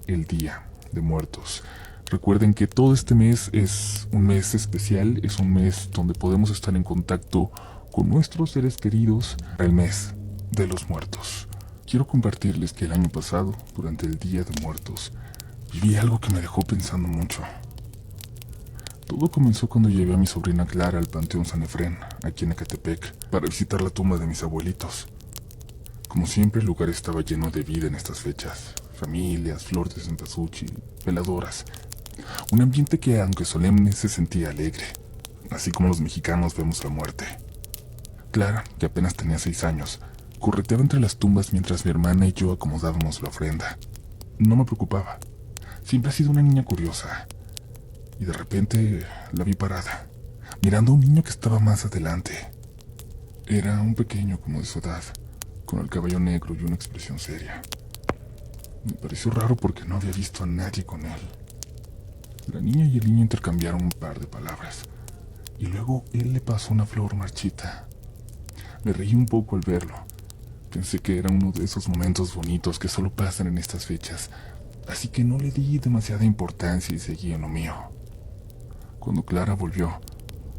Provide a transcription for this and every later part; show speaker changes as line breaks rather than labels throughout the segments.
el Día de Muertos. Recuerden que todo este mes es un mes especial, es un mes donde podemos estar en contacto con nuestros seres queridos, el mes de los muertos. Quiero compartirles que el año pasado, durante el Día de Muertos, viví algo que me dejó pensando mucho. Todo comenzó cuando llevé a mi sobrina Clara al Panteón San Efrén, aquí en Ecatepec, para visitar la tumba de mis abuelitos. Como siempre, el lugar estaba lleno de vida en estas fechas. Familias, flores de cempasúchil, veladoras. Un ambiente que, aunque solemne, se sentía alegre, así como los mexicanos vemos la muerte. Clara, que apenas tenía 6 años, correteaba entre las tumbas mientras mi hermana y yo acomodábamos la ofrenda. No me preocupaba. Siempre ha sido una niña curiosa. Y de repente la vi parada, mirando a un niño que estaba más adelante. Era un pequeño como de su edad, con el cabello negro y una expresión seria. Me pareció raro porque no había visto a nadie con él. La niña y el niño intercambiaron un par de palabras, y luego él le pasó una flor marchita. Me reí un poco al verlo. Pensé que era uno de esos momentos bonitos que solo pasan en estas fechas, así que no le di demasiada importancia y seguí en lo mío. Cuando Clara volvió,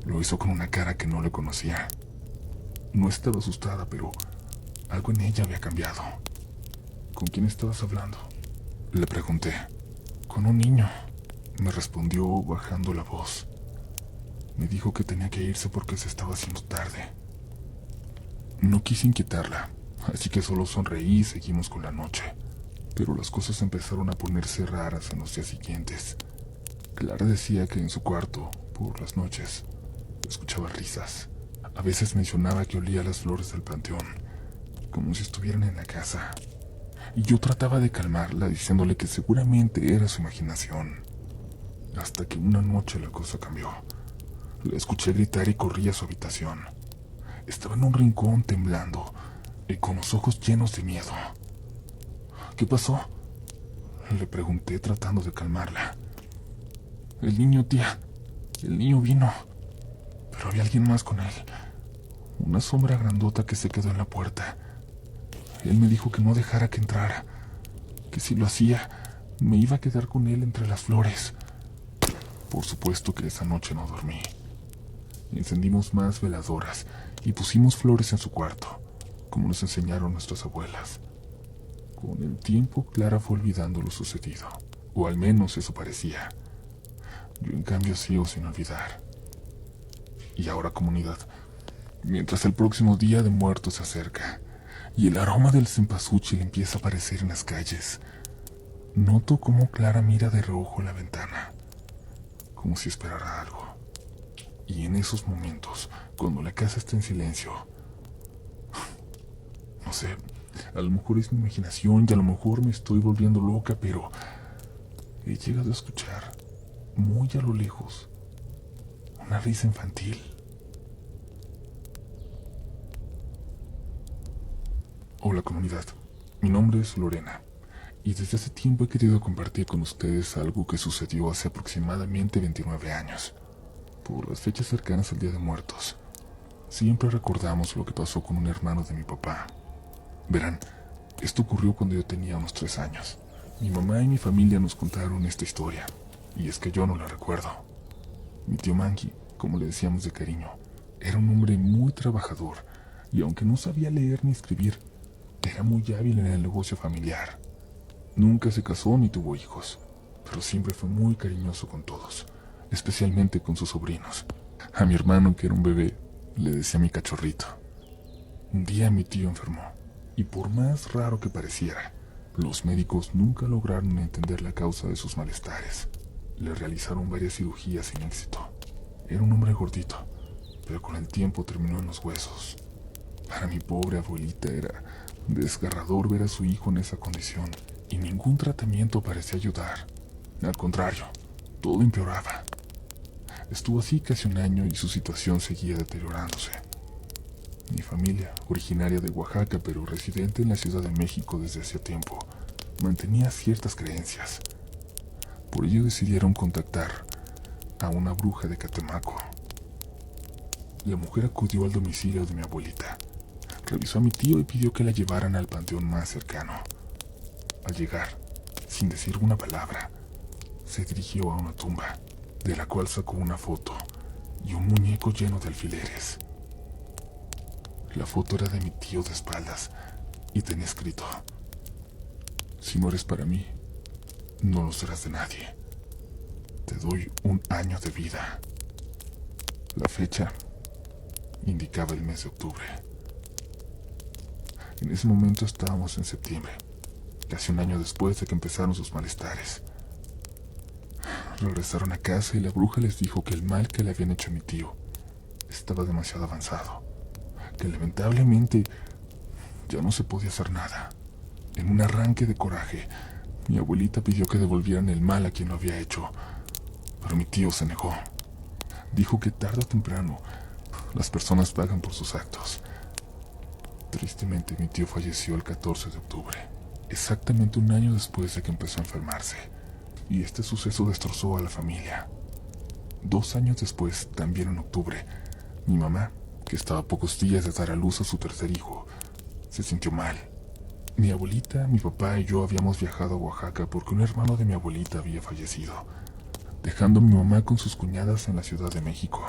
lo hizo con una cara que no le conocía. No estaba asustada, pero algo en ella había cambiado. ¿Con quién estabas hablando?, le pregunté. Con un niño, me respondió bajando la voz. Me dijo que tenía que irse porque se estaba haciendo tarde. No quise inquietarla, así que solo sonreí y seguimos con la noche. Pero las cosas empezaron a ponerse raras en los días siguientes. Clara decía que en su cuarto, por las noches, escuchaba risas. A veces mencionaba que olía las flores del panteón, como si estuvieran en la casa. Y yo trataba de calmarla diciéndole que seguramente era su imaginación. Hasta que una noche la cosa cambió. La escuché gritar y corrí a su habitación. Estaba en un rincón temblando y con los ojos llenos de miedo. ¿Qué pasó?, le pregunté tratando de calmarla. El niño, tía. El niño vino. Pero había alguien más con él. Una sombra grandota que se quedó en la puerta. Él me dijo que no dejara que entrara. Que si lo hacía, me iba a quedar con él entre las flores. Por supuesto que esa noche no dormí. Encendimos más veladoras y pusimos flores en su cuarto, como nos enseñaron nuestras abuelas. Con el tiempo, Clara fue olvidando lo sucedido. O al menos eso parecía. Yo en cambio sigo sin olvidar. Y ahora, comunidad, mientras el próximo Día de Muertos se acerca y el aroma del cempasúchil empieza a aparecer en las calles, noto cómo Clara mira de reojo la ventana, como si esperara algo. Y en esos momentos, cuando la casa está en silencio, no sé, a lo mejor es mi imaginación y a lo mejor me estoy volviendo loca, pero he llegado a escuchar, muy a lo lejos, una risa infantil. Hola, comunidad, mi nombre es Lorena y desde hace tiempo he querido compartir con ustedes algo que sucedió hace aproximadamente 29 años. Por las fechas cercanas al Día de Muertos, siempre recordamos lo que pasó con un hermano de mi papá. Verán, esto ocurrió cuando yo tenía unos 3 años. Mi mamá y mi familia nos contaron esta historia, y es que yo no la recuerdo. Mi tío Mangi, como le decíamos de cariño, era un hombre muy trabajador, y aunque no sabía leer ni escribir, era muy hábil en el negocio familiar. Nunca se casó ni tuvo hijos, pero siempre fue muy cariñoso con todos, especialmente con sus sobrinos. A mi hermano, que era un bebé, le decía mi cachorrito. Un día mi tío enfermó, y por más raro que pareciera, los médicos nunca lograron entender la causa de sus malestares. Le realizaron varias cirugías sin éxito. Era un hombre gordito, pero con el tiempo terminó en los huesos. Para mi pobre abuelita era desgarrador ver a su hijo en esa condición, y ningún tratamiento parecía ayudar. Al contrario, todo empeoraba. Estuvo así casi un año y su situación seguía deteriorándose. Mi familia, originaria de Oaxaca pero residente en la Ciudad de México desde hacía tiempo, mantenía ciertas creencias. Por ello decidieron contactar a una bruja de Catemaco. La mujer acudió al domicilio de mi abuelita, revisó a mi tío y pidió que la llevaran al panteón más cercano. Al llegar, sin decir una palabra, se dirigió a una tumba, de la cual sacó una foto y un muñeco lleno de alfileres. La foto era de mi tío de espaldas y tenía escrito: si no eres para mí, no lo serás de nadie. Te doy 1 año de vida. La fecha indicaba el mes de octubre. En ese momento estábamos en septiembre, casi 1 año después de que empezaron sus malestares. Regresaron a casa y la bruja les dijo que el mal que le habían hecho a mi tío estaba demasiado avanzado, que lamentablemente ya no se podía hacer nada. En un arranque de coraje, mi abuelita pidió que devolvieran el mal a quien lo había hecho, pero mi tío se negó. Dijo que tarde o temprano las personas pagan por sus actos. Tristemente, mi tío falleció el 14 de octubre, exactamente 1 año después de que empezó a enfermarse, y este suceso destrozó a la familia. 2 años después, también en octubre, mi mamá, que estaba a pocos días de dar a luz a su tercer hijo, se sintió mal. Mi abuelita, mi papá y yo habíamos viajado a Oaxaca porque un hermano de mi abuelita había fallecido, dejando a mi mamá con sus cuñadas en la Ciudad de México.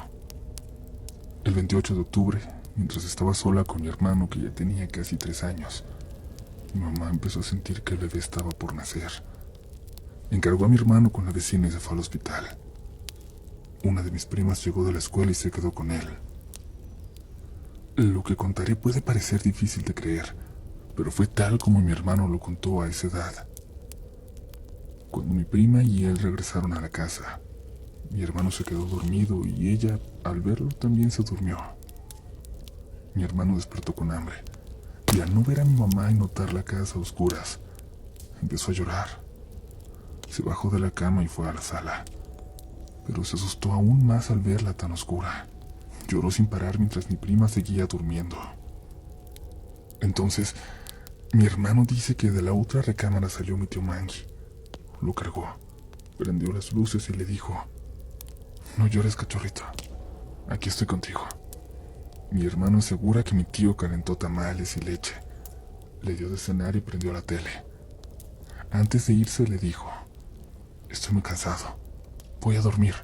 El 28 de octubre, mientras estaba sola con mi hermano que ya tenía casi 3 años, mi mamá empezó a sentir que el bebé estaba por nacer. Encargó a mi hermano con la vecina y se fue al hospital. Una de mis primas llegó de la escuela y se quedó con él. Lo que contaré puede parecer difícil de creer, pero fue tal como mi hermano lo contó a esa edad. Cuando mi prima y él regresaron a la casa, mi hermano se quedó dormido y ella, al verlo, también se durmió. Mi hermano despertó con hambre y al no ver a mi mamá y notar la casa a oscuras, empezó a llorar. Se bajó de la cama y fue a la sala, pero se asustó aún más al verla tan oscura. Lloró sin parar mientras mi prima seguía durmiendo. Entonces, mi hermano dice que de la otra recámara salió mi tío Mangui. Lo cargó, prendió las luces y le dijo: no llores, cachorrito, aquí estoy contigo. Mi hermano asegura que mi tío calentó tamales y leche, le dio de cenar y prendió la tele. Antes de irse le dijo: estoy muy cansado, voy a dormir.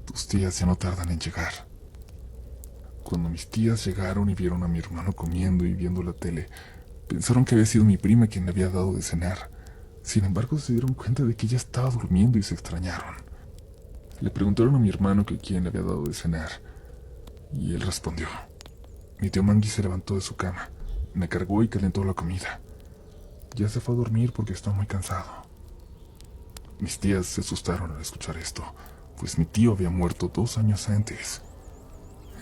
Tus tías ya no tardan en llegar. Cuando mis tías llegaron y vieron a mi hermano comiendo y viendo la tele, pensaron que había sido mi prima quien le había dado de cenar. Sin embargo, se dieron cuenta de que ella estaba durmiendo y se extrañaron. Le preguntaron a mi hermano que quién le había dado de cenar, y él respondió: mi tío Mangui se levantó de su cama, me cargó y calentó la comida. Ya se fue a dormir porque está muy cansado. Mis tías se asustaron al escuchar esto, pues mi tío había muerto 2 años antes.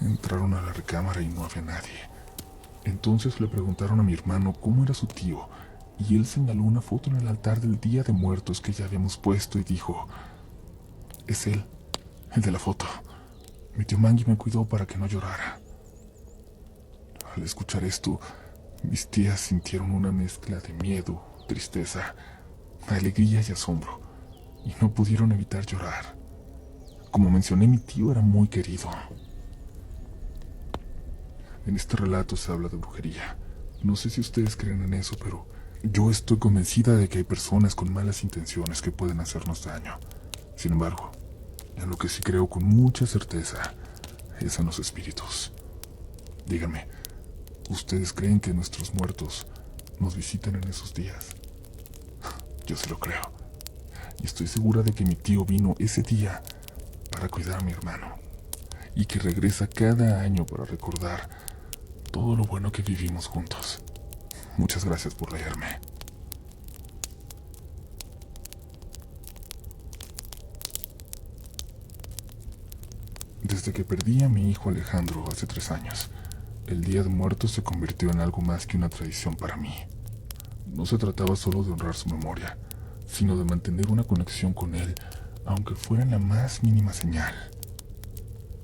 Entraron a la recámara y no había nadie. Entonces le preguntaron a mi hermano cómo era su tío, y él señaló una foto en el altar del Día de Muertos que ya habíamos puesto y dijo: es él, el de la foto. Mi tío Mangui me cuidó para que no llorara. Al escuchar esto, mis tías sintieron una mezcla de miedo, tristeza, alegría y asombro, y no pudieron evitar llorar. Como mencioné, mi tío era muy querido. En este relato se habla de brujería. No sé si ustedes creen en eso, pero yo estoy convencida de que hay personas con malas intenciones que pueden hacernos daño. Sin embargo, en lo que sí creo con mucha certeza es en los espíritus. Díganme, ¿ustedes creen que nuestros muertos nos visitan en esos días? Yo sí lo creo. Y estoy segura de que mi tío vino ese día para cuidar a mi hermano, y que regresa cada año para recordar todo lo bueno que vivimos juntos. Muchas gracias por leerme. Desde que perdí a mi hijo Alejandro hace 3 años, el Día de Muertos se convirtió en algo más que una tradición para mí. No se trataba solo de honrar su memoria, sino de mantener una conexión con él, aunque fuera en la más mínima señal.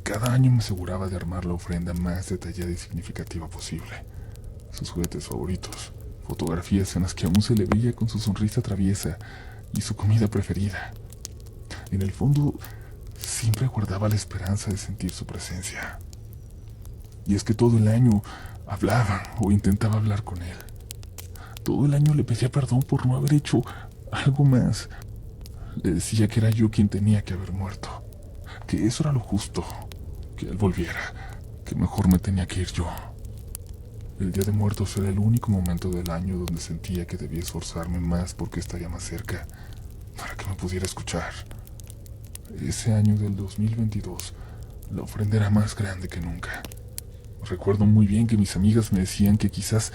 Cada año me aseguraba de armar la ofrenda más detallada y significativa posible. Sus juguetes favoritos, fotografías en las que aún se le veía con su sonrisa traviesa y su comida preferida. En el fondo, siempre guardaba la esperanza de sentir su presencia. Y es que todo el año hablaba o intentaba hablar con él. Todo el año le pedía perdón por no haber hecho algo más. Le decía que era yo quien tenía que haber muerto, que eso era lo justo, que él volviera, que mejor me tenía que ir yo. El Día de Muertos era el único momento del año donde sentía que debía esforzarme más porque estaría más cerca, para que me pudiera escuchar. Ese año del 2022, la ofrenda era más grande que nunca. Recuerdo muy bien que mis amigas me decían que quizás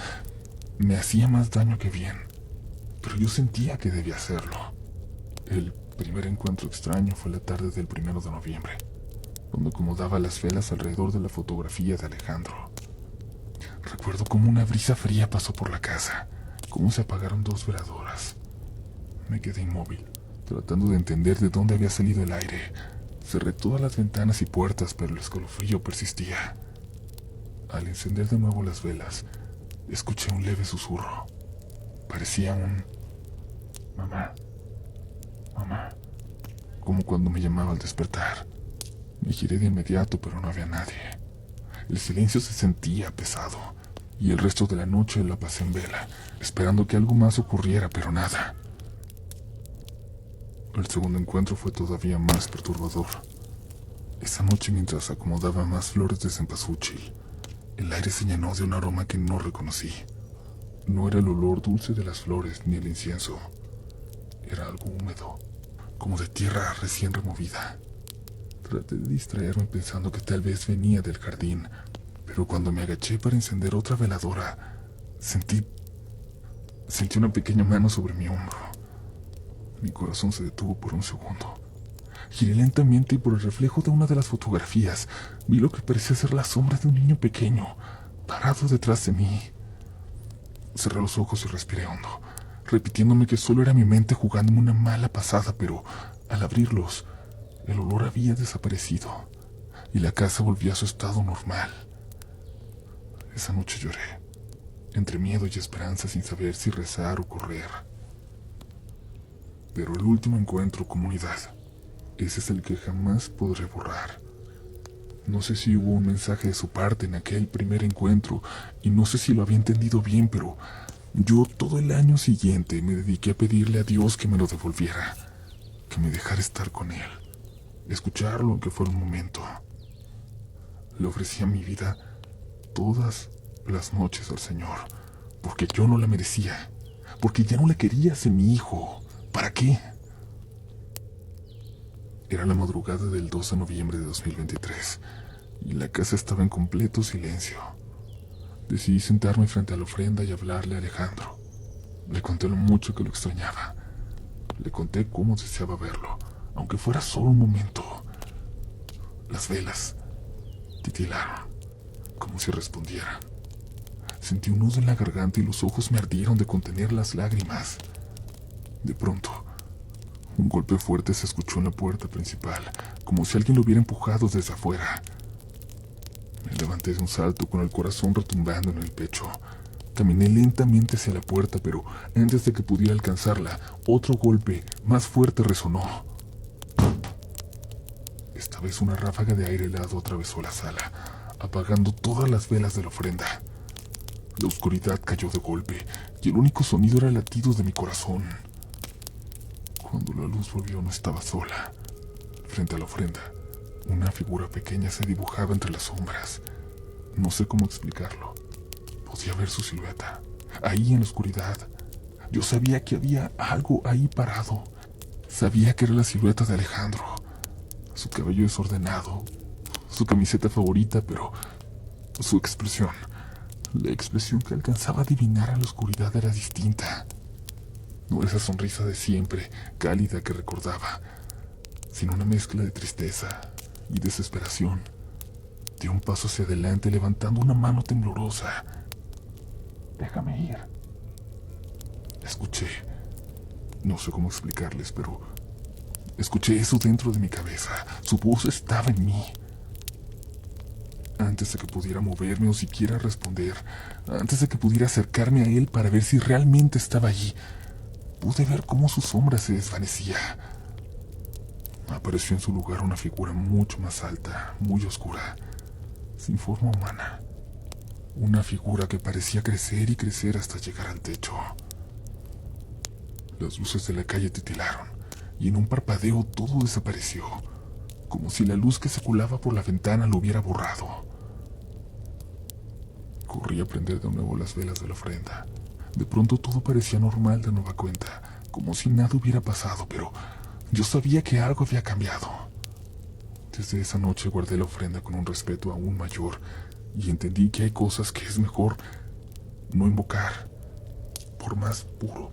me hacía más daño que bien, pero yo sentía que debía hacerlo. El primer encuentro extraño fue la tarde del 1 de noviembre, donde acomodaba las velas alrededor de la fotografía de Alejandro. Recuerdo cómo una brisa fría pasó por la casa, cómo se apagaron 2 veladoras. Me quedé inmóvil, tratando de entender de dónde había salido el aire. Cerré todas las ventanas y puertas, pero el escalofrío persistía. Al encender de nuevo las velas, escuché un leve susurro. Parecía un mamá, mamá, como cuando me llamaba al despertar. Me giré de inmediato, pero no había nadie. El silencio se sentía pesado, y el resto de la noche la pasé en vela, esperando que algo más ocurriera, pero nada. El segundo encuentro fue todavía más perturbador. Esa noche, mientras acomodaba más flores de cempasúchil, el aire se llenó de un aroma que no reconocí. No era el olor dulce de las flores ni el incienso. Era algo húmedo, como de tierra recién removida. Traté de distraerme pensando que tal vez venía del jardín, pero cuando me agaché para encender otra veladora, sentí una pequeña mano sobre mi hombro. Mi corazón se detuvo por un segundo. Giré lentamente y por el reflejo de una de las fotografías vi lo que parecía ser la sombra de un niño pequeño, parado detrás de mí. Cerré los ojos y respiré hondo, repitiéndome que solo era mi mente jugándome una mala pasada, pero al abrirlos, el olor había desaparecido y la casa volvió a su estado normal. Esa noche lloré, entre miedo y esperanza, sin saber si rezar o correr. Pero el último encuentro, comunidad, ese es el que jamás podré borrar. No sé si hubo un mensaje de su parte en aquel primer encuentro, y no sé si lo había entendido bien, pero yo todo el año siguiente me dediqué a pedirle a Dios que me lo devolviera, que me dejara estar con él, escucharlo aunque fuera un momento. Le ofrecía mi vida todas las noches al Señor, porque yo no la merecía, porque ya no la quería ser mi hijo. ¿Para qué? Era la madrugada del 2 de noviembre de 2023 y la casa estaba en completo silencio. Decidí sentarme frente a la ofrenda y hablarle a Alejandro. Le conté lo mucho que lo extrañaba. Le conté cómo deseaba verlo, aunque fuera solo un momento. Las velas titilaron, como si respondiera. Sentí un nudo en la garganta y los ojos me ardieron de contener las lágrimas. De pronto, un golpe fuerte se escuchó en la puerta principal, como si alguien lo hubiera empujado desde afuera. Me levanté de un salto con el corazón retumbando en el pecho. Caminé lentamente hacia la puerta, pero antes de que pudiera alcanzarla, otro golpe más fuerte resonó. Esta vez una ráfaga de aire helado atravesó la sala, apagando todas las velas de la ofrenda. La oscuridad cayó de golpe, y el único sonido era el latido de mi corazón. Cuando la luz volvió, no estaba sola. Frente a la ofrenda, una figura pequeña se dibujaba entre las sombras. No sé cómo explicarlo. Podía ver su silueta, ahí en la oscuridad. Yo sabía que había algo ahí parado. Sabía que era la silueta de Alejandro. Su cabello desordenado, su camiseta favorita, pero su expresión, la expresión que alcanzaba a adivinar en la oscuridad, era distinta. No esa sonrisa de siempre, cálida, que recordaba, sino una mezcla de tristeza y desesperación. Dio un paso hacia adelante, levantando una mano temblorosa. «Déjame ir». Escuché. No sé cómo explicarles, pero escuché eso dentro de mi cabeza. Su voz estaba en mí. Antes de que pudiera moverme o siquiera responder, antes de que pudiera acercarme a él para ver si realmente estaba allí, pude ver cómo su sombra se desvanecía. Apareció en su lugar una figura mucho más alta, muy oscura, sin forma humana. Una figura que parecía crecer y crecer hasta llegar al techo. Las luces de la calle titilaron y en un parpadeo todo desapareció, como si la luz que se colaba por la ventana lo hubiera borrado. Corrí a prender de nuevo las velas de la ofrenda. De pronto todo parecía normal de nueva cuenta, como si nada hubiera pasado, pero yo sabía que algo había cambiado. Desde esa noche guardé la ofrenda con un respeto aún mayor y entendí que hay cosas que es mejor no invocar, por más puro,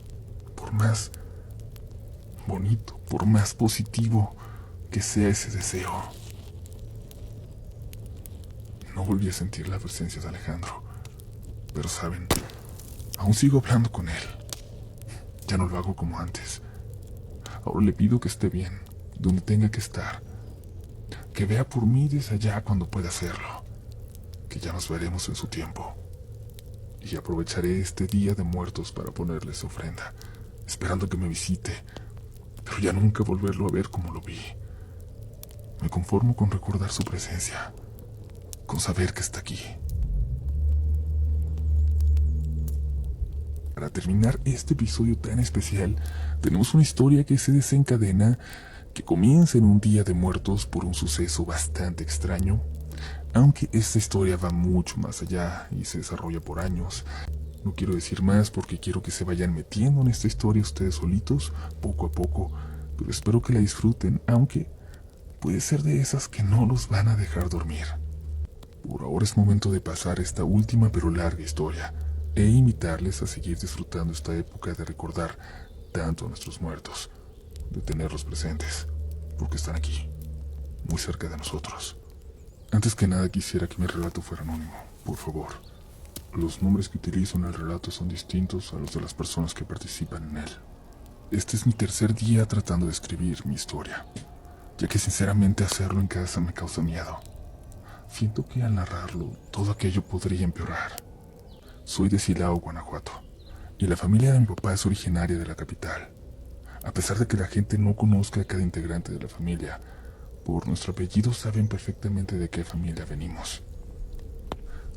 por más bonito, por más positivo que sea ese deseo. No volví a sentir la presencia de Alejandro, pero saben, aún sigo hablando con él. Ya no lo hago como antes. Ahora le pido que esté bien, donde tenga que estar, que vea por mí desde allá cuando pueda hacerlo, que ya nos veremos en su tiempo. Y aprovecharé este día de muertos para ponerle su ofrenda, esperando que me visite, pero ya nunca volverlo a ver como lo vi. Me conformo con recordar su presencia, con saber que está aquí. Para terminar este episodio tan especial, tenemos una historia que se desencadena, que comienza en un día de muertos por un suceso bastante extraño, aunque esta historia va mucho más allá y se desarrolla por años. No quiero decir más porque quiero que se vayan metiendo en esta historia ustedes solitos, poco a poco, pero espero que la disfruten, aunque puede ser de esas que no los van a dejar dormir. Por ahora es momento de pasar esta última pero larga historia e invitarles a seguir disfrutando esta época de recordar tanto a nuestros muertos, de tenerlos presentes, porque están aquí, muy cerca de nosotros. Antes que nada quisiera que mi relato fuera anónimo, por favor. Los nombres que utilizo en el relato son distintos a los de las personas que participan en él. Este es mi tercer día tratando de escribir mi historia, ya que sinceramente hacerlo en casa me causa miedo. Siento que al narrarlo, todo aquello podría empeorar. Soy de Silao, Guanajuato, y la familia de mi papá es originaria de la capital. A pesar de que la gente no conozca a cada integrante de la familia, por nuestro apellido saben perfectamente de qué familia venimos.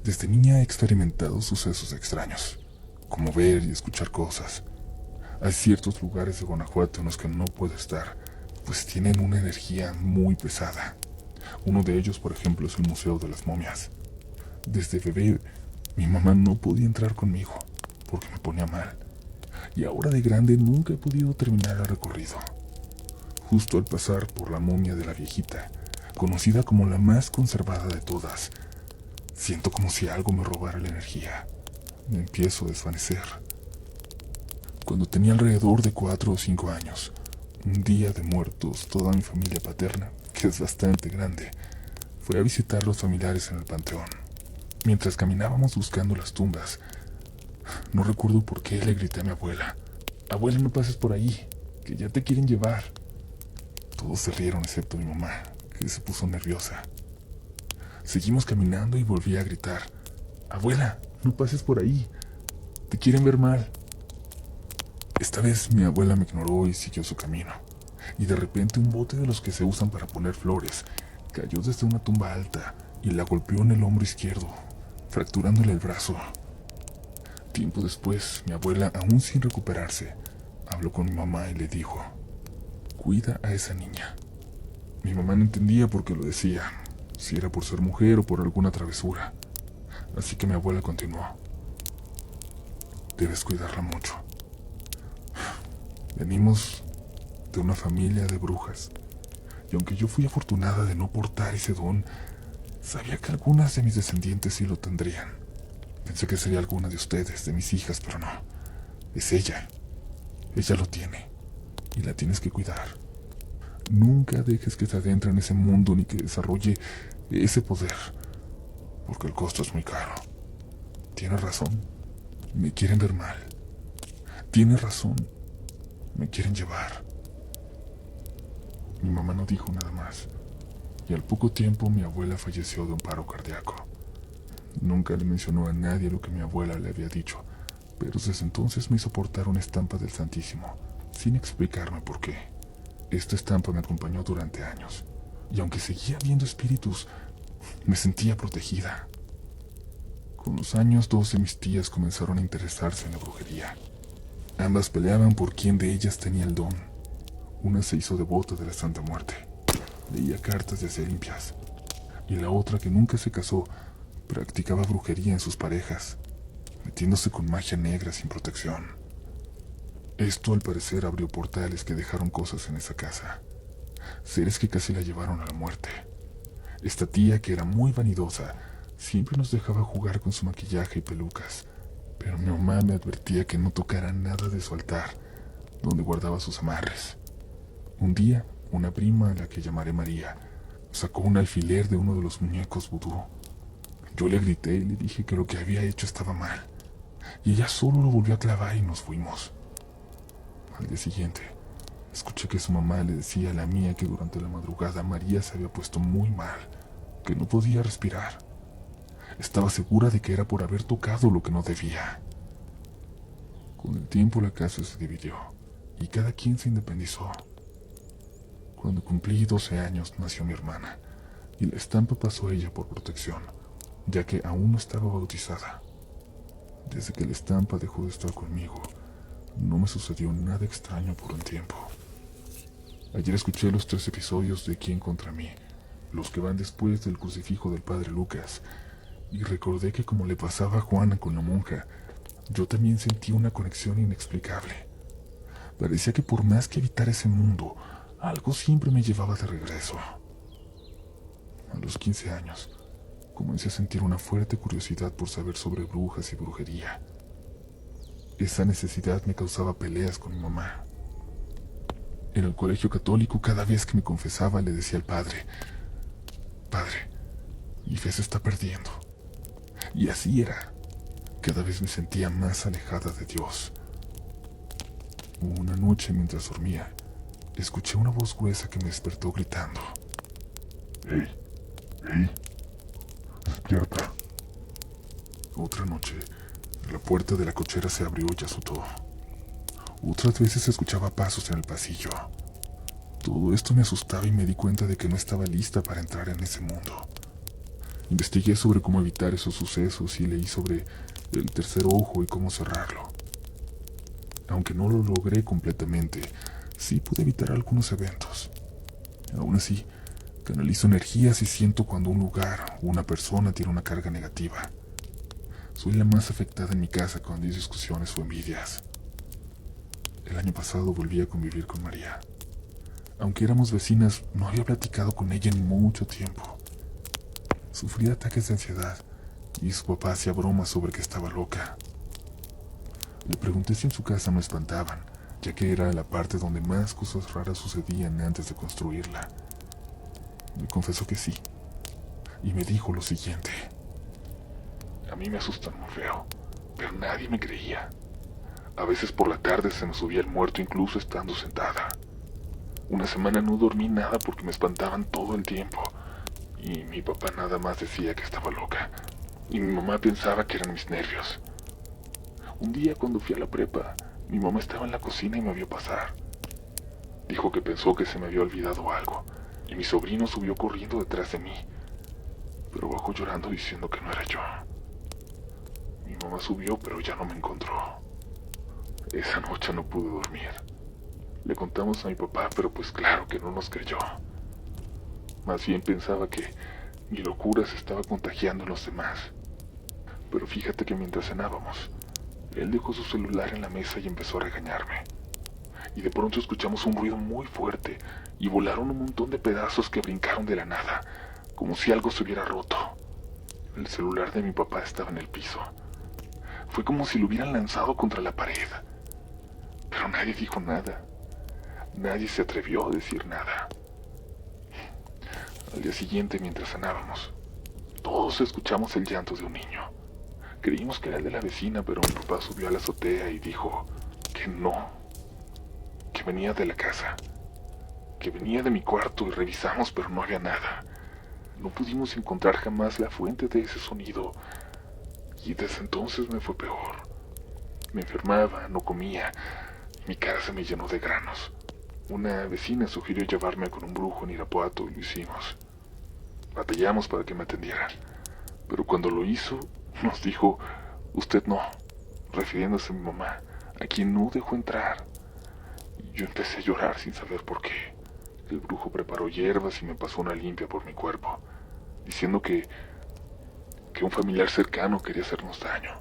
Desde niña he experimentado sucesos extraños, como ver y escuchar cosas. Hay ciertos lugares de Guanajuato en los que no puedo estar, pues tienen una energía muy pesada. Uno de ellos, por ejemplo, es el Museo de las Momias. Desde bebé, mi mamá no podía entrar conmigo, porque me ponía mal. Y ahora de grande nunca he podido terminar el recorrido. Justo al pasar por la momia de la viejita, conocida como la más conservada de todas, siento como si algo me robara la energía. Me empiezo a desvanecer. Cuando tenía alrededor de 4 o 5 años, un día de muertos, toda mi familia paterna, que es bastante grande, fue a visitar a los familiares en el panteón. Mientras caminábamos buscando las tumbas, no recuerdo por qué le grité a mi abuela: «Abuela, no pases por ahí, que ya te quieren llevar». Todos se rieron excepto mi mamá, que se puso nerviosa. Seguimos caminando y volví a gritar: «Abuela, no pases por ahí, te quieren ver mal». Esta vez mi abuela me ignoró y siguió su camino, y de repente un bote de los que se usan para poner flores cayó desde una tumba alta y la golpeó en el hombro izquierdo, fracturándole el brazo. Tiempo después, mi abuela, aún sin recuperarse, habló con mi mamá y le dijo: «Cuida a esa niña». Mi mamá no entendía por qué lo decía, si era por ser mujer o por alguna travesura. Así que mi abuela continuó: «Debes cuidarla mucho. Venimos de una familia de brujas, y aunque yo fui afortunada de no portar ese don, sabía que algunas de mis descendientes sí lo tendrían. Pensé que sería alguna de ustedes, de mis hijas, pero no. Es ella. Ella lo tiene, y la tienes que cuidar. Nunca dejes que se adentre en ese mundo ni que desarrolle ese poder, porque el costo es muy caro». Tienes razón, me quieren ver mal. Tienes razón, me quieren llevar. Mi mamá no dijo nada más, y al poco tiempo mi abuela falleció de un paro cardíaco. Nunca le mencionó a nadie lo que mi abuela le había dicho, pero desde entonces me hizo portar una estampa del Santísimo, sin explicarme por qué. Esta estampa me acompañó durante años, y aunque seguía viendo espíritus, me sentía protegida. Con los años, 2 de mis tías comenzaron a interesarse en la brujería. Ambas peleaban por quién de ellas tenía el don. Una se hizo devota de la Santa Muerte, leía cartas y hacía limpias, y la otra, que nunca se casó, practicaba brujería en sus parejas, metiéndose con magia negra sin protección. Esto al parecer abrió portales que dejaron cosas en esa casa, seres que casi la llevaron a la muerte. Esta tía, que era muy vanidosa, siempre nos dejaba jugar con su maquillaje y pelucas, pero mi mamá me advertía que no tocara nada de su altar, donde guardaba sus amarres. Un día, una prima, a la que llamaré María, sacó un alfiler de uno de los muñecos vudú. Yo le grité y le dije que lo que había hecho estaba mal, y ella solo lo volvió a clavar y nos fuimos. Al día siguiente, escuché que su mamá le decía a la mía que durante la madrugada María se había puesto muy mal, que no podía respirar. Estaba segura de que era por haber tocado lo que no debía. Con el tiempo la casa se dividió y cada quien se independizó. Cuando cumplí 12 años nació mi hermana y la estampa pasó a ella por protección, ya que aún no estaba bautizada. Desde que la estampa dejó de estar conmigo, no me sucedió nada extraño por un tiempo. Ayer escuché los 3 episodios de Quién contra mí, los que van después del crucifijo del padre Lucas, y recordé que, como le pasaba a Juana con la monja, yo también sentí una conexión inexplicable. Parecía que por más que evitara ese mundo, algo siempre me llevaba de regreso. A los 15 años, comencé a sentir una fuerte curiosidad por saber sobre brujas y brujería. Esa necesidad me causaba peleas con mi mamá. En el colegio católico, cada vez que me confesaba, le decía al padre: «Padre, mi fe se está perdiendo». Y así era. Cada vez me sentía más alejada de Dios. Una noche, mientras dormía, escuché una voz gruesa que me despertó gritando: «¡Hey! ¡Hey! ¡Despierta!». Otra noche, la puerta de la cochera se abrió y azotó. Otras veces escuchaba pasos en el pasillo. Todo esto me asustaba y me di cuenta de que no estaba lista para entrar en ese mundo. Investigué sobre cómo evitar esos sucesos y leí sobre el tercer ojo y cómo cerrarlo. Aunque no lo logré completamente, sí pude evitar algunos eventos. Aún así, canalizo energías y siento cuando un lugar o una persona tiene una carga negativa. Soy la más afectada en mi casa cuando hay discusiones o envidias. El año pasado volví a convivir con María. Aunque éramos vecinas, no había platicado con ella en mucho tiempo. Sufría ataques de ansiedad y su papá hacía bromas sobre que estaba loca. Le pregunté si en su casa me espantaban, ya que era la parte donde más cosas raras sucedían antes de construirla. Me confesó que sí, y me dijo lo siguiente: «A mí me asustan muy feo, pero nadie me creía. A veces por la tarde se me subía el muerto incluso estando sentada. Una semana no dormí nada porque me espantaban todo el tiempo. Y mi papá nada más decía que estaba loca. Y mi mamá pensaba que eran mis nervios. Un día, cuando fui a la prepa, mi mamá estaba en la cocina y me vio pasar. Dijo que pensó que se me había olvidado algo, y mi sobrino subió corriendo detrás de mí, pero bajó llorando diciendo que no era yo. Mi mamá subió, pero ya no me encontró. Esa noche no pude dormir. Le contamos a mi papá, pero pues claro que no nos creyó. Más bien pensaba que mi locura se estaba contagiando en los demás. Pero fíjate que mientras cenábamos, él dejó su celular en la mesa y empezó a regañarme. Y de pronto escuchamos un ruido muy fuerte y volaron un montón de pedazos que brincaron de la nada, como si algo se hubiera roto. El celular de mi papá estaba en el piso. Fue como si lo hubieran lanzado contra la pared. Pero nadie dijo nada. Nadie se atrevió a decir nada. Al día siguiente, mientras cenábamos, todos escuchamos el llanto de un niño. Creímos que era el de la vecina, pero mi papá subió a la azotea y dijo que no, que venía de la casa, que venía de mi cuarto, y revisamos, pero no había nada. No pudimos encontrar jamás la fuente de ese sonido, y desde entonces me fue peor. Me enfermaba, no comía, y mi cara se me llenó de granos. Una vecina sugirió llevarme con un brujo en Irapuato y lo hicimos. Batallamos para que me atendiera, pero cuando lo hizo, nos dijo: «Usted no», refiriéndose a mi mamá, a quien no dejó entrar. Y yo empecé a llorar sin saber por qué. El brujo preparó hierbas y me pasó una limpia por mi cuerpo, diciendo que un familiar cercano quería hacernos daño.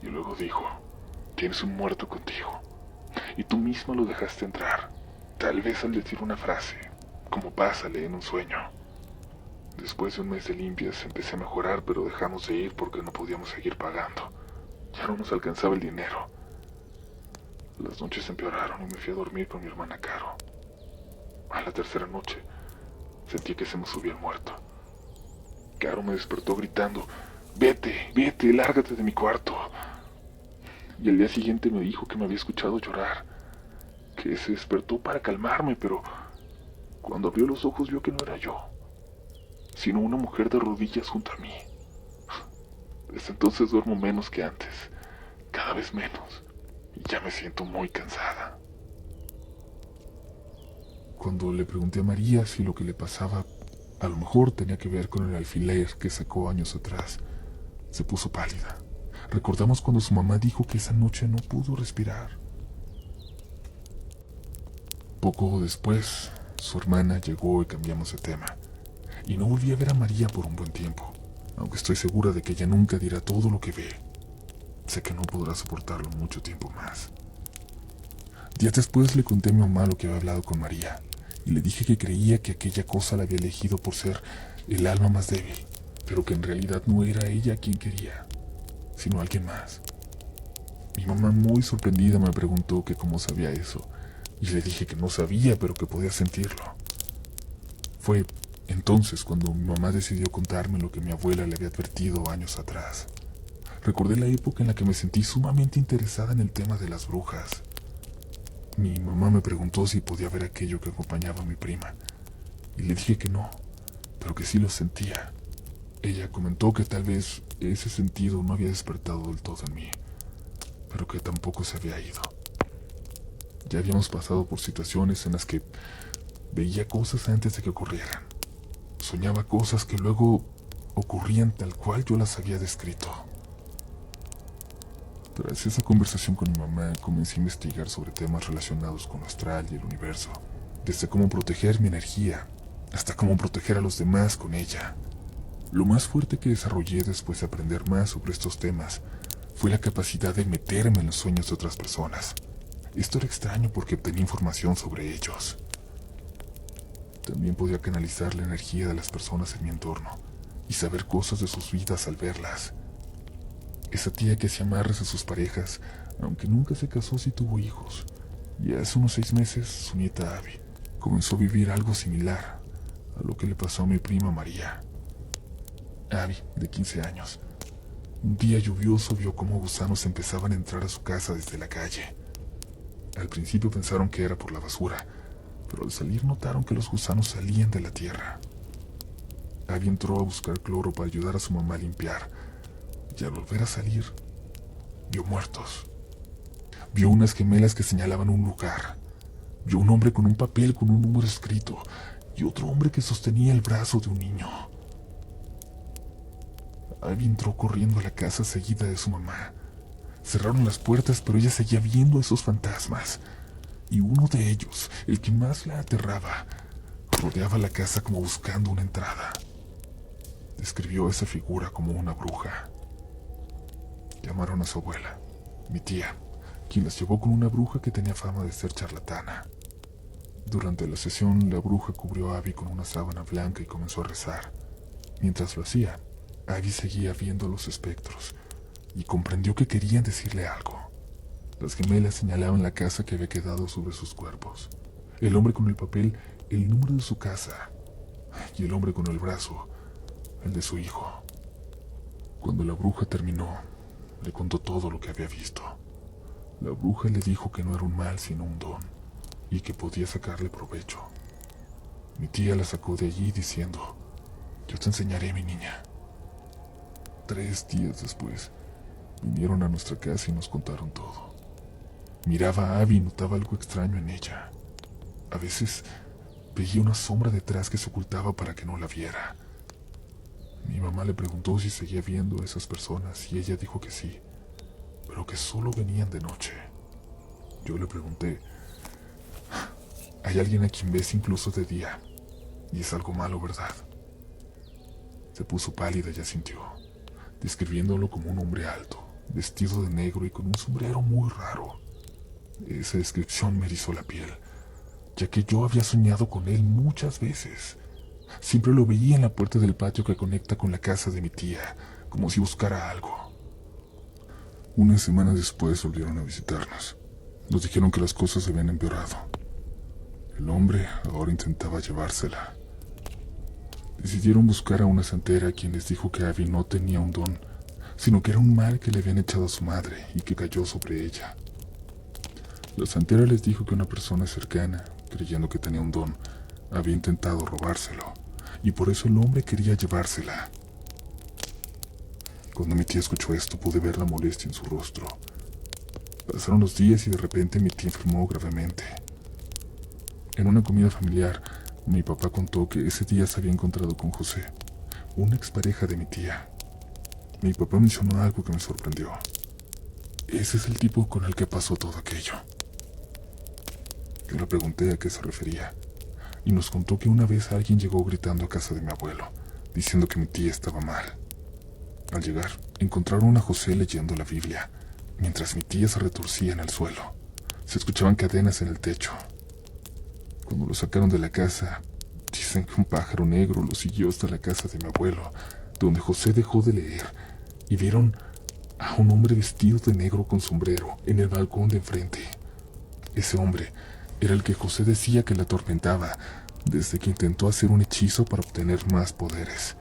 Y luego dijo, tienes un muerto contigo, y tú misma lo dejaste entrar, tal vez al decir una frase, como pásale en un sueño. Después de un mes de limpias empecé a mejorar, pero dejamos de ir porque no podíamos seguir pagando. Ya no nos alcanzaba el dinero. Las noches empeoraron y me fui a dormir con mi hermana Caro. A la tercera noche sentí que se me subía el muerto. Caro me despertó gritando, vete, vete, lárgate de mi cuarto. Y al día siguiente me dijo que me había escuchado llorar, que se despertó para calmarme, pero cuando abrió los ojos vio que no era yo, sino una mujer de rodillas junto a mí. Desde entonces duermo menos que antes, cada vez menos, y ya me siento muy cansada. Cuando le pregunté a María si lo que le pasaba a lo mejor tenía que ver con el alfiler que sacó años atrás, se puso pálida. Recordamos cuando su mamá dijo que esa noche no pudo respirar. Poco después, su hermana llegó y cambiamos de tema. Y no volví a ver a María por un buen tiempo, aunque estoy segura de que ella nunca dirá todo lo que ve. Sé que no podrá soportarlo mucho tiempo más. Días después le conté a mi mamá lo que había hablado con María, y le dije que creía que aquella cosa la había elegido por ser el alma más débil, pero que en realidad no era ella quien quería, sino alguien más. Mi mamá, muy sorprendida, me preguntó que cómo sabía eso, y le dije que no sabía, pero que podía sentirlo. Fue entonces cuando mi mamá decidió contarme lo que mi abuela le había advertido años atrás. Recordé la época en la que me sentí sumamente interesada en el tema de las brujas. Mi mamá me preguntó si podía ver aquello que acompañaba a mi prima, y le dije que no, pero que sí lo sentía. Ella comentó que tal vez ese sentido no había despertado del todo en mí, pero que tampoco se había ido. Ya habíamos pasado por situaciones en las que veía cosas antes de que ocurrieran. Soñaba cosas que luego ocurrían tal cual yo las había descrito. Tras esa conversación con mi mamá, comencé a investigar sobre temas relacionados con lo astral y el universo, desde cómo proteger mi energía, hasta cómo proteger a los demás con ella. Lo más fuerte que desarrollé después de aprender más sobre estos temas fue la capacidad de meterme en los sueños de otras personas. Esto era extraño porque obtenía información sobre ellos. También podía canalizar la energía de las personas en mi entorno y saber cosas de sus vidas al verlas. Esa tía que hacía amarres a sus parejas, aunque nunca se casó si tuvo hijos, y hace unos 6 meses su nieta Abby comenzó a vivir algo similar a lo que le pasó a mi prima María. Abby, de 15 años, un día lluvioso vio cómo gusanos empezaban a entrar a su casa desde la calle. Al principio pensaron que era por la basura, pero al salir notaron que los gusanos salían de la tierra. Abby entró a buscar cloro para ayudar a su mamá a limpiar, y al volver a salir, vio muertos. Vio unas gemelas que señalaban un lugar. Vio un hombre con un papel con un número escrito, y otro hombre que sostenía el brazo de un niño. Abby entró corriendo a la casa seguida de su mamá. Cerraron las puertas, pero ella seguía viendo a esos fantasmas. Y uno de ellos, el que más la aterraba, rodeaba la casa como buscando una entrada. Describió a esa figura como una bruja. Llamaron a su abuela, mi tía, quien las llevó con una bruja que tenía fama de ser charlatana. Durante la sesión, la bruja cubrió a Abby con una sábana blanca y comenzó a rezar. Mientras lo hacía, Abby seguía viendo los espectros y comprendió que querían decirle algo. Las gemelas señalaban la casa que había quedado sobre sus cuerpos. El hombre con el papel, el número de su casa, y el hombre con el brazo, el de su hijo. Cuando la bruja terminó, le contó todo lo que había visto. La bruja le dijo que no era un mal sino un don, y que podía sacarle provecho. Mi tía la sacó de allí diciendo, yo te enseñaré, mi niña. 3 días después, vinieron a nuestra casa y nos contaron todo. Miraba a Abby y notaba algo extraño en ella. A veces veía una sombra detrás que se ocultaba para que no la viera. Mi mamá le preguntó si seguía viendo a esas personas y ella dijo que sí, pero que solo venían de noche. Yo le pregunté, hay alguien a quien ves incluso de día, y es algo malo, ¿verdad? Se puso pálida y asintió, describiéndolo como un hombre alto, vestido de negro y con un sombrero muy raro. Esa descripción me erizó la piel, ya que yo había soñado con él muchas veces. Siempre lo veía en la puerta del patio que conecta con la casa de mi tía, como si buscara algo. Unas semanas después volvieron a visitarnos. Nos dijeron que las cosas se habían empeorado. El hombre ahora intentaba llevársela. Decidieron buscar a una santera quien les dijo que Abby no tenía un don, sino que era un mal que le habían echado a su madre y que cayó sobre ella. La santera les dijo que una persona cercana, creyendo que tenía un don, había intentado robárselo, y por eso el hombre quería llevársela. Cuando mi tía escuchó esto, pude ver la molestia en su rostro. Pasaron los días y de repente mi tía enfermó gravemente. En una comida familiar, mi papá contó que ese día se había encontrado con José, una expareja de mi tía. Mi papá mencionó algo que me sorprendió. Ese es el tipo con el que pasó todo aquello. Yo le pregunté a qué se refería, y nos contó que una vez alguien llegó gritando a casa de mi abuelo, diciendo que mi tía estaba mal. Al llegar, encontraron a José leyendo la Biblia, mientras mi tía se retorcía en el suelo. Se escuchaban cadenas en el techo. Cuando lo sacaron de la casa, dicen que un pájaro negro lo siguió hasta la casa de mi abuelo, donde José dejó de leer, y vieron a un hombre vestido de negro con sombrero en el balcón de enfrente. Ese hombre era el que José decía que la atormentaba desde que intentó hacer un hechizo para obtener más poderes.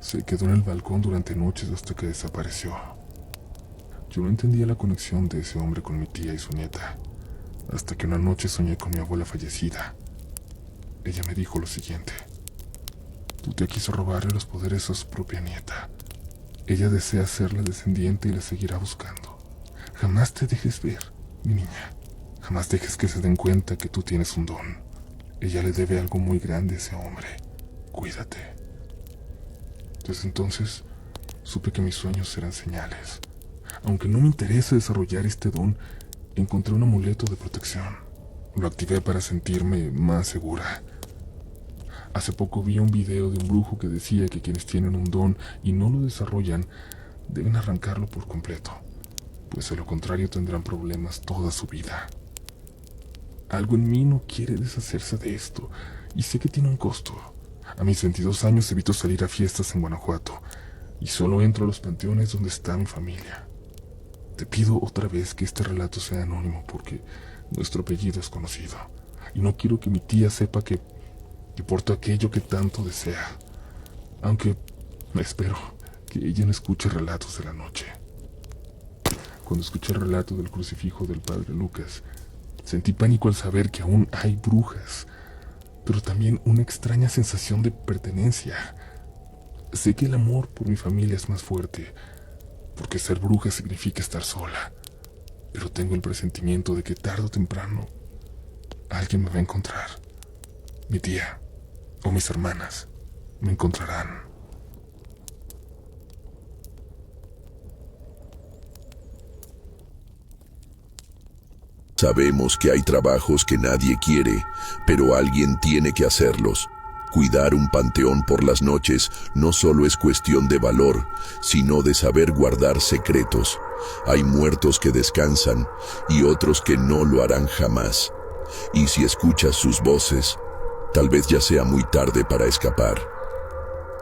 Se quedó en el balcón durante noches hasta que desapareció. Yo no entendía la conexión de ese hombre con mi tía y su nieta, hasta que una noche soñé con mi abuela fallecida. Ella me dijo lo siguiente: tu tía quiso robarle los poderes a su propia nieta. Ella desea ser la descendiente y la seguirá buscando. Jamás te dejes ver, mi niña. Jamás dejes que se den cuenta que tú tienes un don. Ella le debe algo muy grande a ese hombre. Cuídate. Desde entonces, supe que mis sueños eran señales. Aunque no me interesa desarrollar este don, encontré un amuleto de protección. Lo activé para sentirme más segura. Hace poco vi un video de un brujo que decía que quienes tienen un don y no lo desarrollan, deben arrancarlo por completo, pues de lo contrario tendrán problemas toda su vida. Algo en mí no quiere deshacerse de esto, y sé que tiene un costo. A mis 22 años evito salir a fiestas en Guanajuato, y solo entro a los panteones donde está mi familia. Te pido otra vez que este relato sea anónimo porque nuestro apellido es conocido, y no quiero que mi tía sepa que porto aquello que tanto desea, aunque espero que ella no escuche relatos de la noche. Cuando escuché el relato del crucifijo del padre Lucas, sentí pánico al saber que aún hay brujas, pero también una extraña sensación de pertenencia. Sé que el amor por mi familia es más fuerte, porque ser bruja significa estar sola, pero tengo el presentimiento de que tarde o temprano alguien me va a encontrar. Mi tía o mis hermanas me encontrarán.
Sabemos que hay trabajos que nadie quiere, pero alguien tiene que hacerlos. Cuidar un panteón por las noches no solo es cuestión de valor, sino de saber guardar secretos. Hay muertos que descansan y otros que no lo harán jamás. Y si escuchas sus voces, tal vez ya sea muy tarde para escapar.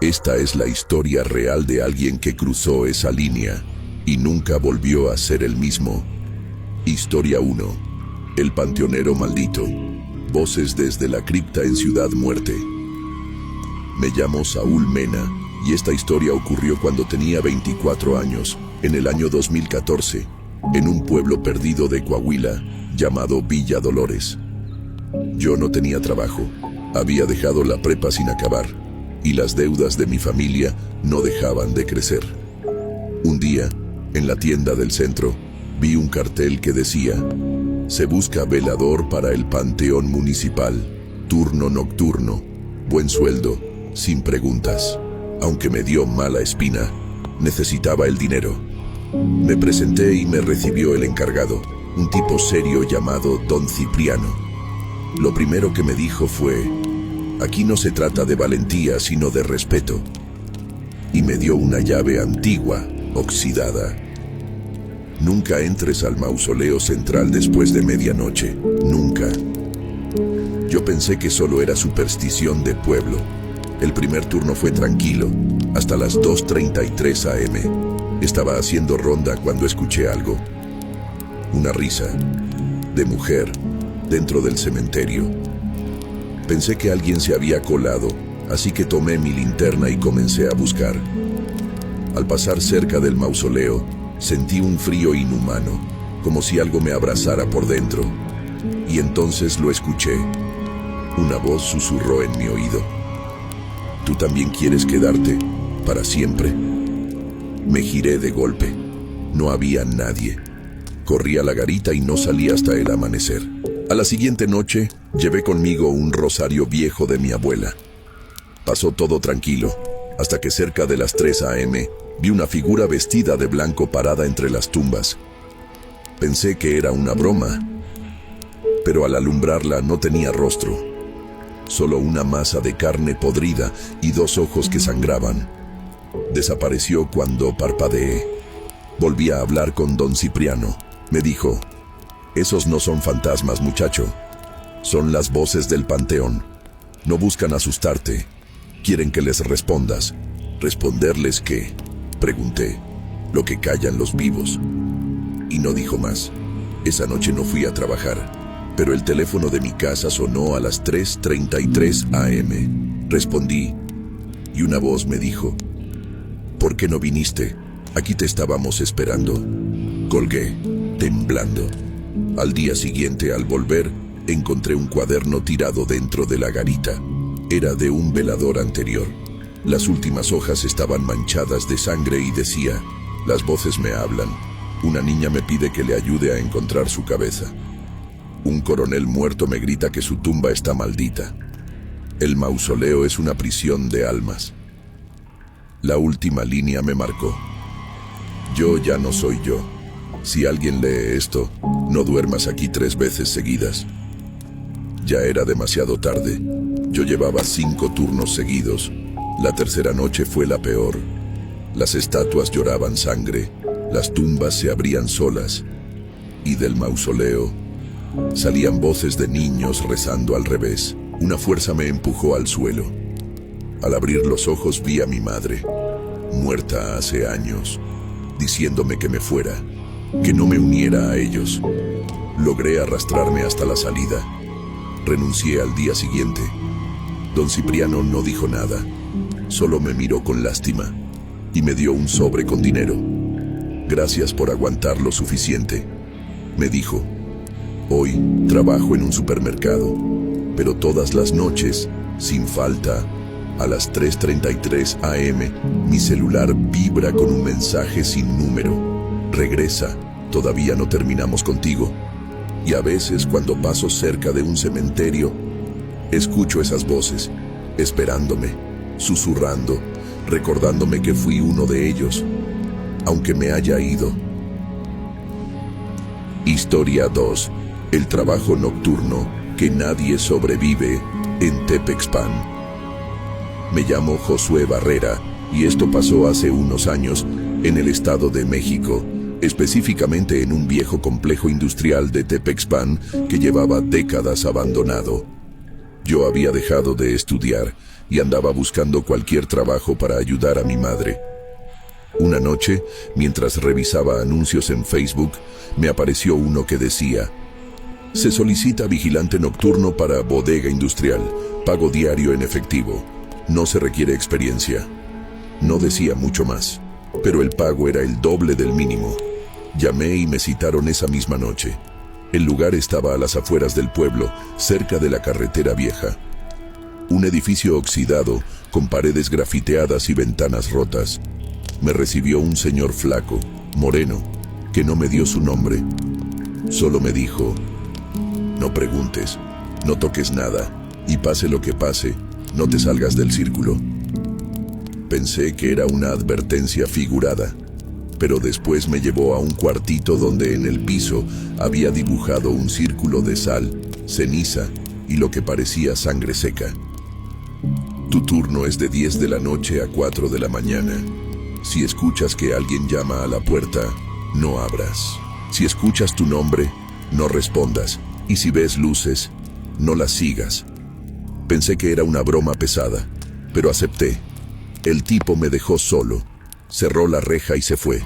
Esta es la historia real de alguien que cruzó esa línea y nunca volvió a ser el mismo. Historia 1. El panteonero maldito. Voces desde la cripta en Ciudad Muerte. Me llamo Saúl Mena y esta historia ocurrió cuando tenía 24 años, en el año 2014, en un pueblo perdido de Coahuila llamado Villa Dolores. Yo no tenía trabajo, había dejado la prepa sin acabar y las deudas de mi familia no dejaban de crecer. Un día, en la tienda del centro, vi un cartel que decía: se busca velador para el panteón municipal, turno nocturno, buen sueldo, sin preguntas. Aunque me dio mala espina, necesitaba el dinero. Me presenté y me recibió el encargado, un tipo serio llamado Don Cipriano. Lo primero que me dijo fue: aquí no se trata de valentía, sino de respeto. Y me dio una llave antigua, oxidada. Nunca entres al mausoleo central después de medianoche, nunca. Yo pensé que solo era superstición de pueblo. El primer turno fue tranquilo, hasta las 2:33 am. Estaba haciendo ronda cuando escuché algo. Una risa, de mujer, dentro del cementerio. Pensé que alguien se había colado, así que tomé mi linterna y comencé a buscar. Al pasar cerca del mausoleo, sentí un frío inhumano, como si algo me abrazara por dentro. Y entonces lo escuché. Una voz susurró en mi oído: ¿tú también quieres quedarte para siempre? Me giré de golpe. No había nadie. Corrí a la garita y no salí hasta el amanecer. A la siguiente noche, llevé conmigo un rosario viejo de mi abuela. Pasó todo tranquilo, hasta que cerca de las 3 am, vi una figura vestida de blanco parada entre las tumbas. Pensé que era una broma, pero al alumbrarla no tenía rostro. Solo una masa de carne podrida y 2 ojos que sangraban. Desapareció cuando parpadeé. Volví a hablar con Don Cipriano. Me dijo: esos no son fantasmas, muchacho. Son las voces del panteón. No buscan asustarte. Quieren que les respondas. ¿Responderles qué?, pregunté. Lo que callan los vivos. Y no dijo más. Esa noche no fui a trabajar, pero el teléfono de mi casa sonó a las 3:33 am. Respondí, y una voz me dijo: ¿por qué no viniste? Aquí te estábamos esperando. Colgué, temblando. Al día siguiente, al volver, encontré un cuaderno tirado dentro de la garita. Era de un velador anterior. Las últimas hojas estaban manchadas de sangre y decía: las voces me hablan. Una niña me pide que le ayude a encontrar su cabeza. Un coronel muerto me grita que su tumba está maldita. El mausoleo es una prisión de almas. La última línea me marcó. Yo ya no soy yo. Si alguien lee esto, no duermas aquí 3 veces seguidas. Ya era demasiado tarde. Yo llevaba 5 turnos seguidos. La tercera noche fue la peor. Las estatuas lloraban sangre, las tumbas se abrían solas, y del mausoleo salían voces de niños rezando al revés. Una fuerza me empujó al suelo. Al abrir los ojos vi a mi madre, muerta hace años, diciéndome que me fuera, que no me uniera a ellos. Logré arrastrarme hasta la salida. Renuncié al día siguiente. Don Cipriano no dijo nada, solo me miró con lástima y me dio un sobre con dinero. Gracias por aguantar lo suficiente, me dijo. Hoy trabajo en un supermercado, pero todas las noches, sin falta, a las 3:33 am, mi celular vibra con un mensaje sin número. Regresa, todavía no terminamos contigo. Y a veces, cuando paso cerca de un cementerio, escucho esas voces, esperándome, susurrando, recordándome que fui uno de ellos, aunque me haya ido. Historia 2. El trabajo nocturno que nadie sobrevive en Tepexpan. Me llamo Josué Barrera y esto pasó hace unos años en el Estado de México, específicamente en un viejo complejo industrial de Tepexpan que llevaba décadas abandonado. Yo había dejado de estudiar y andaba buscando cualquier trabajo para ayudar a mi madre. Una noche, mientras revisaba anuncios en Facebook, me apareció uno que decía: se solicita vigilante nocturno para bodega industrial, pago diario en efectivo, no se requiere experiencia. No decía mucho más, pero el pago era el doble del mínimo. Llamé y me citaron esa misma noche. El lugar estaba a las afueras del pueblo, cerca de la carretera vieja. Un edificio oxidado, con paredes grafiteadas y ventanas rotas. Me recibió un señor flaco, moreno, que no me dio su nombre. Solo me dijo: no preguntes, no toques nada, y pase lo que pase, no te salgas del círculo. Pensé que era una advertencia figurada, pero después me llevó a un cuartito donde en el piso había dibujado un círculo de sal, ceniza y lo que parecía sangre seca. Tu turno es de 10 de la noche a 4 de la mañana. Si escuchas que alguien llama a la puerta, no abras. Si escuchas tu nombre, no respondas. Y si ves luces, no las sigas. Pensé que era una broma pesada, pero acepté. El tipo me dejó solo, cerró la reja y se fue.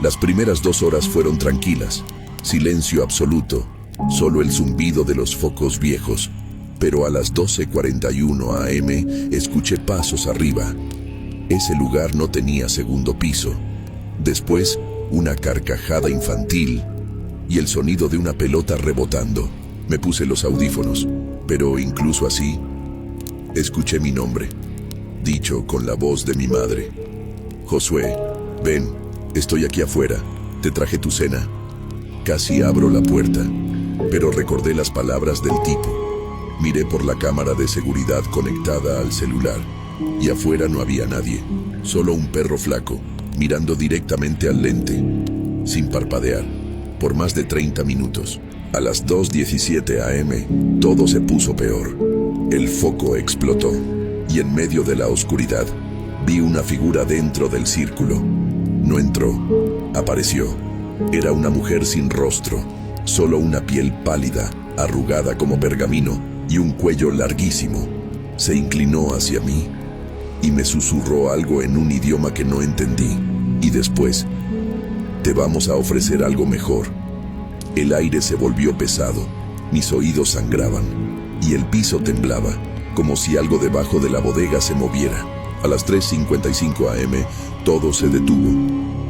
Las primeras 2 horas fueron tranquilas, silencio absoluto, solo el zumbido de los focos viejos. Pero a las 12:41 AM escuché pasos arriba. Ese lugar no tenía segundo piso. Después, una carcajada infantil y el sonido de una pelota rebotando. Me puse los audífonos, pero incluso así, escuché mi nombre, dicho con la voz de mi madre. Josué, ven, estoy aquí afuera, te traje tu cena. Casi abro la puerta, pero recordé las palabras del tipo. Miré por la cámara de seguridad conectada al celular, y afuera no había nadie, solo un perro flaco, mirando directamente al lente, sin parpadear, por más de 30 minutos. A las 2:17 AM, todo se puso peor. El foco explotó, y en medio de la oscuridad, vi una figura dentro del círculo. No entró, apareció. Era una mujer sin rostro, solo una piel pálida, arrugada como pergamino, y un cuello larguísimo. Se inclinó hacia mí, y me susurró algo en un idioma que no entendí. Y después, te vamos a ofrecer algo mejor. El aire se volvió pesado, mis oídos sangraban, y el piso temblaba, como si algo debajo de la bodega se moviera. A las 3:55 AM, todo se detuvo.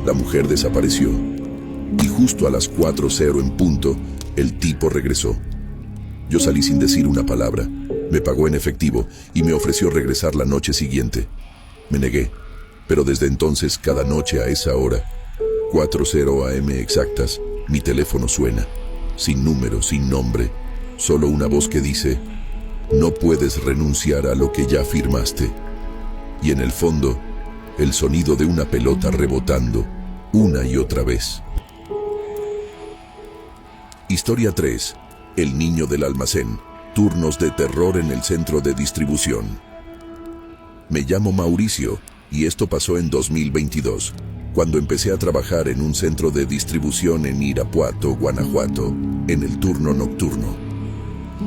La mujer desapareció, y justo a las 4:00 en punto, el tipo regresó. Yo salí sin decir una palabra. Me pagó en efectivo y me ofreció regresar la noche siguiente. Me negué, pero desde entonces cada noche a esa hora, 4:00 AM exactas, mi teléfono suena, sin número, sin nombre, solo una voz que dice, no puedes renunciar a lo que ya firmaste. Y en el fondo, el sonido de una pelota rebotando, una y otra vez. Historia 3. El niño del almacén. Turnos de terror en el centro de distribución. Me llamo Mauricio, y esto pasó en 2022. Cuando empecé a trabajar en un centro de distribución en Irapuato, Guanajuato, en el turno nocturno.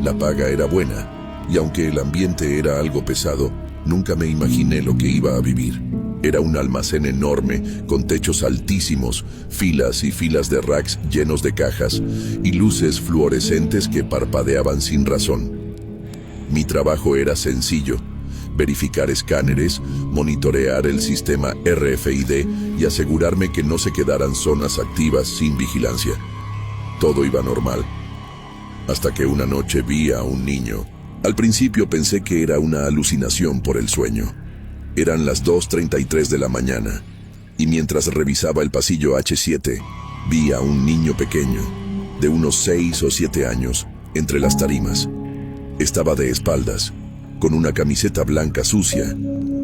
La paga era buena, y aunque el ambiente era algo pesado, nunca me imaginé lo que iba a vivir. Era un almacén enorme, con techos altísimos, filas y filas de racks llenos de cajas, y luces fluorescentes que parpadeaban sin razón. Mi trabajo era sencillo: verificar escáneres, monitorear el sistema RFID y asegurarme que no se quedaran zonas activas sin vigilancia. Todo iba normal, hasta que una noche vi a un niño. Al principio pensé que era una alucinación por el sueño. Eran las 2:33 de la mañana, y mientras revisaba el pasillo H7, vi a un niño pequeño, de unos 6 o 7 años, entre las tarimas. Estaba de espaldas, con una camiseta blanca sucia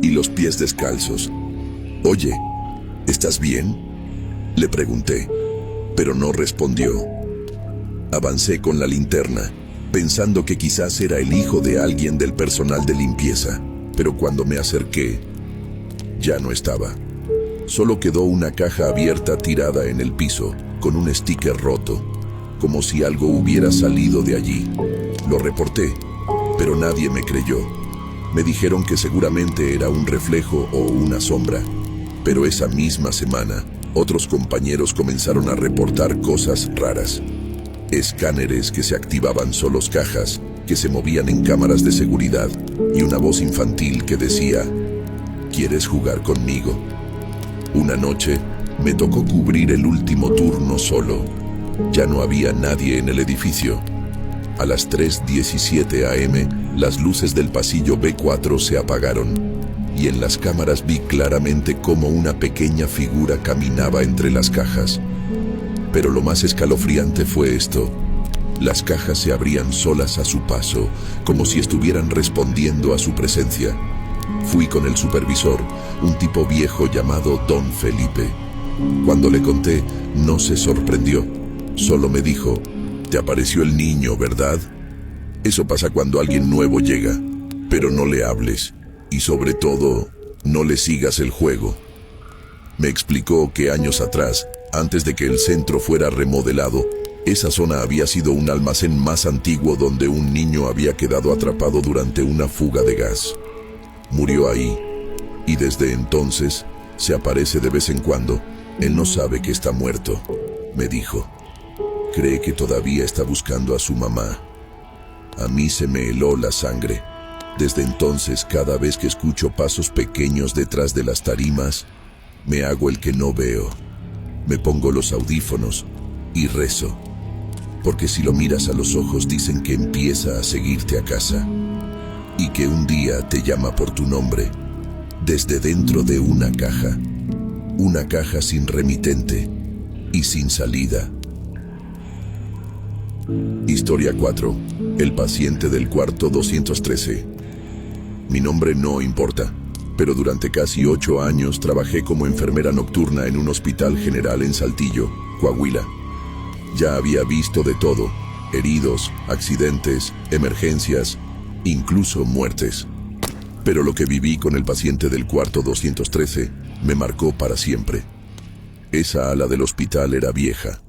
y los pies descalzos. Oye, ¿estás bien?, le pregunté, pero no respondió. Avancé con la linterna, pensando que quizás era el hijo de alguien del personal de limpieza, pero cuando me acerqué, ya no estaba. Solo quedó una caja abierta tirada en el piso, con un sticker roto, como si algo hubiera salido de allí. Lo reporté, pero nadie me creyó. Me dijeron que seguramente era un reflejo o una sombra. Pero esa misma semana, otros compañeros comenzaron a reportar cosas raras. Escáneres que se activaban solos, cajas que se movían en cámaras de seguridad, y una voz infantil que decía, ¿quieres jugar conmigo? Una noche, me tocó cubrir el último turno solo. Ya no había nadie en el edificio. A las 3:17 AM, las luces del pasillo B4 se apagaron, y en las cámaras vi claramente cómo una pequeña figura caminaba entre las cajas. Pero lo más escalofriante fue esto: las cajas se abrían solas a su paso, como si estuvieran respondiendo a su presencia. Fui con el supervisor, un tipo viejo llamado Don Felipe. Cuando le conté, no se sorprendió. Solo me dijo, «Te apareció el niño, ¿verdad? Eso pasa cuando alguien nuevo llega, pero no le hables. Y sobre todo, no le sigas el juego». Me explicó que años atrás, antes de que el centro fuera remodelado, esa zona había sido un almacén más antiguo donde un niño había quedado atrapado durante una fuga de gas. Murió ahí, y desde entonces se aparece de vez en cuando. Él no sabe que está muerto, me dijo. Cree que todavía está buscando a su mamá. A mí se me heló la sangre. Desde entonces, cada vez que escucho pasos pequeños detrás de las tarimas, me hago el que no veo. Me pongo los audífonos y rezo. Porque si lo miras a los ojos dicen que empieza a seguirte a casa y que un día te llama por tu nombre desde dentro de una caja sin remitente y sin salida. Historia 4. El paciente del cuarto 213. Mi nombre no importa, pero durante casi 8 años trabajé como enfermera nocturna en un hospital general en Saltillo, Coahuila. Ya había visto de todo: heridos, accidentes, emergencias, incluso muertes. Pero lo que viví con el paciente del cuarto 213 me marcó para siempre. Esa ala del hospital era vieja,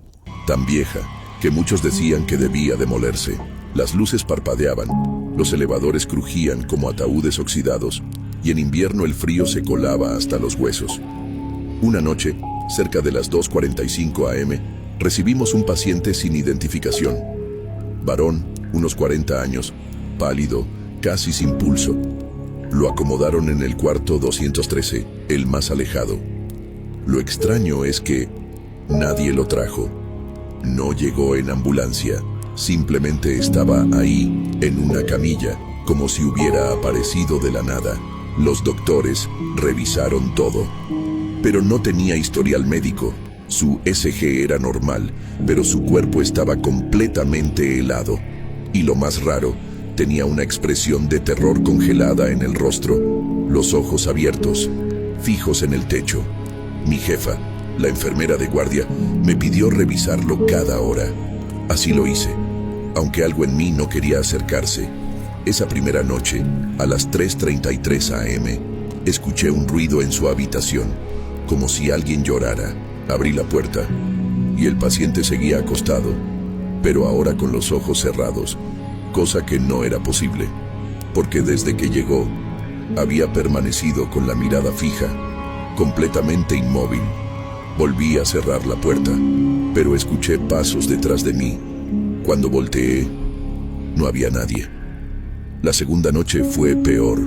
tan vieja que muchos decían que debía demolerse. Las luces parpadeaban, los elevadores crujían como ataúdes oxidados, y en invierno el frío se colaba hasta los huesos. Una noche, cerca de las 2:45 a.m., recibimos un paciente sin identificación. Varón, unos 40 años, pálido, casi sin pulso. Lo acomodaron en el cuarto 213, el más alejado. Lo extraño es que nadie lo trajo. No llegó en ambulancia, simplemente estaba ahí, en una camilla, como si hubiera aparecido de la nada. Los doctores revisaron todo, pero no tenía historial médico. Su ECG era normal, pero su cuerpo estaba completamente helado. Y lo más raro, tenía una expresión de terror congelada en el rostro, los ojos abiertos, fijos en el techo. Mi jefa, la enfermera de guardia, me pidió revisarlo cada hora. Así lo hice, aunque algo en mí no quería acercarse. Esa primera noche, a las 3:33 a.m., escuché un ruido en su habitación, como si alguien llorara. Abrí la puerta y el paciente seguía acostado, pero ahora con los ojos cerrados, cosa que no era posible, porque desde que llegó, había permanecido con la mirada fija, completamente inmóvil. Volví a cerrar la puerta, pero escuché pasos detrás de mí. Cuando volteé, no había nadie. La segunda noche fue peor.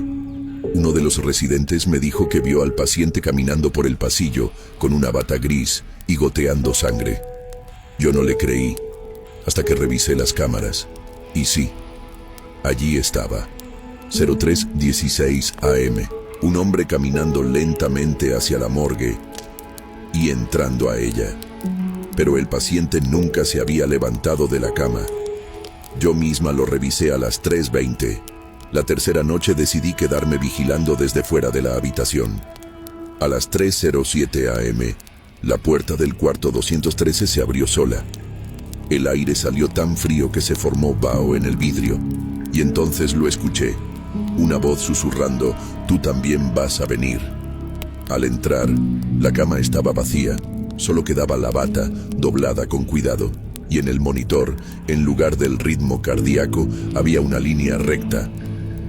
Uno de los residentes me dijo que vio al paciente caminando por el pasillo con una bata gris y goteando sangre. Yo no le creí, hasta que revisé las cámaras. Y sí, allí estaba, 03:16 a.m., un hombre caminando lentamente hacia la morgue y entrando a ella. Pero el paciente nunca se había levantado de la cama. Yo misma lo revisé a las 3:20. La tercera noche decidí quedarme vigilando desde fuera de la habitación. A las 3:07 a.m., la puerta del cuarto 213 se abrió sola. El aire salió tan frío que se formó vaho en el vidrio. Y entonces lo escuché, una voz susurrando: «Tú también vas a venir». Al entrar, la cama estaba vacía, solo quedaba la bata, doblada con cuidado, y en el monitor, en lugar del ritmo cardíaco, había una línea recta,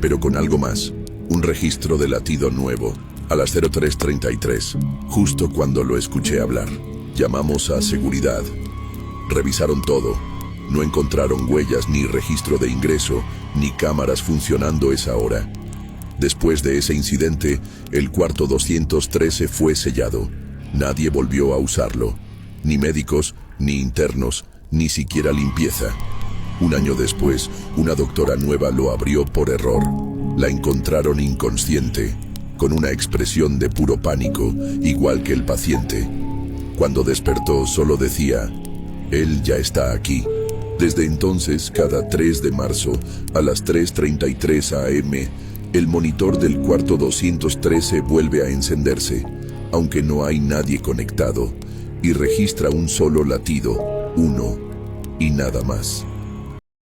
pero con algo más, un registro de latido nuevo. A las 03:33, justo cuando lo escuché hablar, llamamos a seguridad. Revisaron todo. No encontraron huellas ni registro de ingreso, ni cámaras funcionando esa hora. Después de ese incidente, el cuarto 213 fue sellado. Nadie volvió a usarlo. Ni médicos, ni internos, ni siquiera limpieza. Un año después, una doctora nueva lo abrió por error. La encontraron inconsciente, con una expresión de puro pánico, igual que el paciente. Cuando despertó, solo decía: «Él ya está aquí». Desde entonces, cada 3 de marzo, a las 3:33 a.m., el monitor del cuarto 213 vuelve a encenderse. Aunque no hay nadie conectado, y registra un solo latido, uno, y nada más.